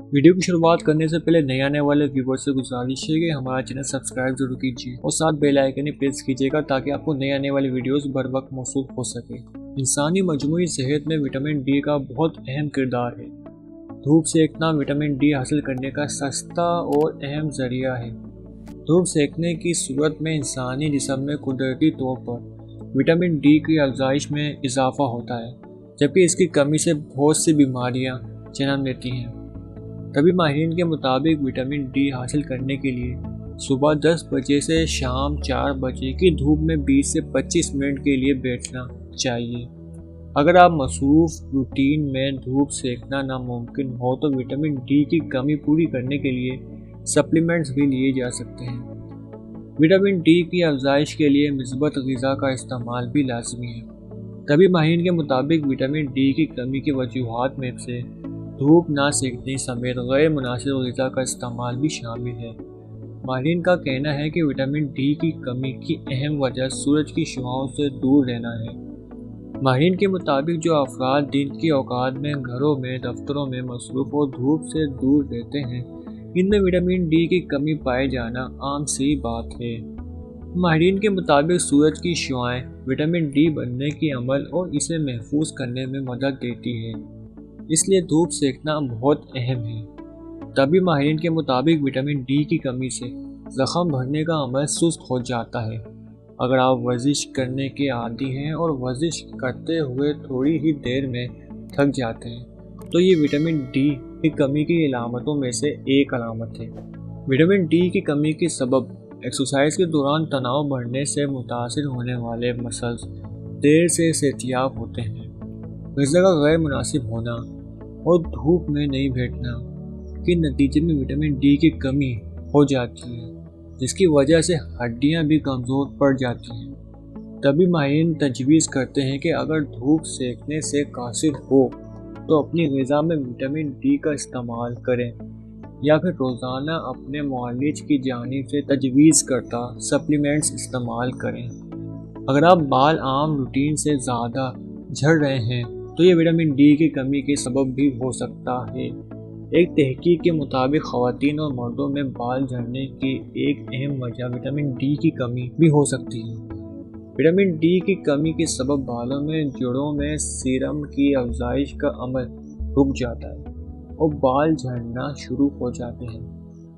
Video की शुरुआत करने से पहले नए आने वाले व्यूवर्स से गुजारिश है कि हमारा चैनल सब्सक्राइब जरूर कीजिए और साथ बेल आइकन ही प्रेस कीजिएगा ताकि आपको नए आने वाली वीडियोस बर वक्त मौसूल हो सके। इंसानी मजमूई सेहत में विटामिन डी का बहुत अहम किरदार है। धूप सेकना विटामिन डी हासिल करने का सस्ता और अहम जरिया है। धूप सेकने की सूरत में इंसानी जिस्म में कुदरती तौर पर विटामिन डी की अफजाइश में इजाफा होता है, जबकि इसकी कमी से बहुत सी बीमारियां जन्म लेती हैं। तभी माहिरीन के मुताबिक विटामिन डी हासिल करने के लिए सुबह 10 बजे से शाम 4 बजे की धूप में 20 से 25 मिनट के लिए बैठना चाहिए। अगर आप मसरूफ रूटीन में धूप सेकना नामुमकिन हो तो विटामिन डी की कमी पूरी करने के लिए सप्लीमेंट्स भी लिए जा सकते हैं। विटामिन डी की अफजाइश के लिए मिस्बत ग़िज़ा का इस्तेमाल भी लाजमी है। तभी माहिरीन के मुताबिक विटामिन डी की कमी की वजूहात में से धूप ना सेकने समेत गैर मुनासिब ग़िज़ा का इस्तेमाल भी शामिल है। माहिरीन का कहना है कि विटामिन डी की कमी की अहम वजह सूरज की शुआओं से दूर रहना है। माहिरीन के मुताबिक जो अफराद दिन के औकात में घरों में दफ्तरों में मसरूफ़ और धूप से दूर रहते हैं, इनमें विटामिन डी की कमी पाए जाना आम सी बात है। माहिरीन के मुताबिक सूरज की शुआएं विटामिन डी बनने के अमल और इसे महफूज करने में मदद देती है, इसलिए धूप सेकना बहुत अहम है। तभी माहिरीन के मुताबिक विटामिन डी की कमी से ज़ख़म भरने का अमल सुस्त हो जाता है। अगर आप वर्जिश करने के आदी हैं और वर्जिश करते हुए थोड़ी ही देर में थक जाते हैं तो ये विटामिन डी की कमी की अलामतों में से एक अलामत है। विटामिन डी की कमी के सबब एक्सरसाइज के दौरान तनाव बढ़ने से मुतासिर होने वाले मसल्स देर से सेहतियाब होते हैं। ग़िज़ा का गैर मुनासिब होना और धूप में नहीं बैठना के नतीजे में विटामिन डी की कमी हो जाती है, जिसकी वजह से हड्डियां भी कमज़ोर पड़ जाती हैं। तभी माहिरीन तजवीज़ करते हैं कि अगर धूप सेकने से कासिर हो तो अपनी ग़िज़ा में विटामिन डी का इस्तेमाल करें या फिर रोज़ाना अपने मुआलिज की जानिब से तजवीज़ करता सप्लीमेंट्स इस्तेमाल करें। अगर आप बाल आम रूटीन से ज़्यादा झड़ रहे हैं तो ये विटामिन डी की कमी के सबब भी हो सकता है। एक तहकीक के मुताबिक ख़वातीन और मर्दों में बाल झड़ने की एक अहम वजह विटामिन डी की कमी भी हो सकती है। विटामिन डी की कमी के सबब बालों में जड़ों में सीरम की अफजाइश का अमल रुक जाता है और बाल झड़ना शुरू हो जाते हैं।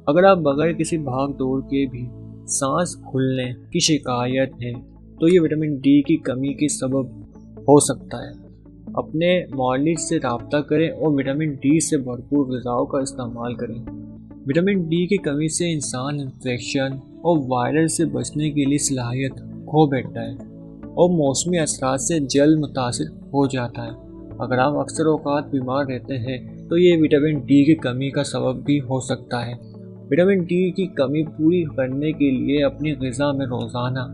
अगर आप बगैर किसी भाग दौड़ के भी सांस फूलने की शिकायत है तो ये विटामिन डी की कमी के सबब हो सकता है। अपने मुआलिज से रब्ता करें और विटामिन डी से भरपूर ग़िज़ाओं का इस्तेमाल करें। विटामिन डी की कमी से इंसान इन्फेक्शन और वायरस से बचने के लिए सलाहियत खो बैठता है और मौसमी असरात से जल्द मुतासिर हो जाता है। अगर आप अक्सर औकात बीमार रहते हैं तो ये विटामिन डी की कमी का सबब भी हो सकता है। विटामिन डी की कमी पूरी करने के लिए अपनी ग़िज़ा में रोज़ाना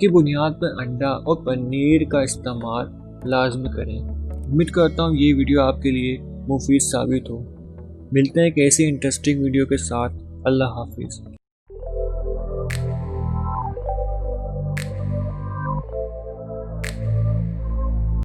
की बुनियाद पर अंडा और पनीर का इस्तेमाल लाजमी करें। उम्मीद करता हूँ ये वीडियो आपके लिए मुफीद साबित हो। मिलते हैं एक ऐसी इंटरेस्टिंग वीडियो के साथ। अल्लाह हाफिज़।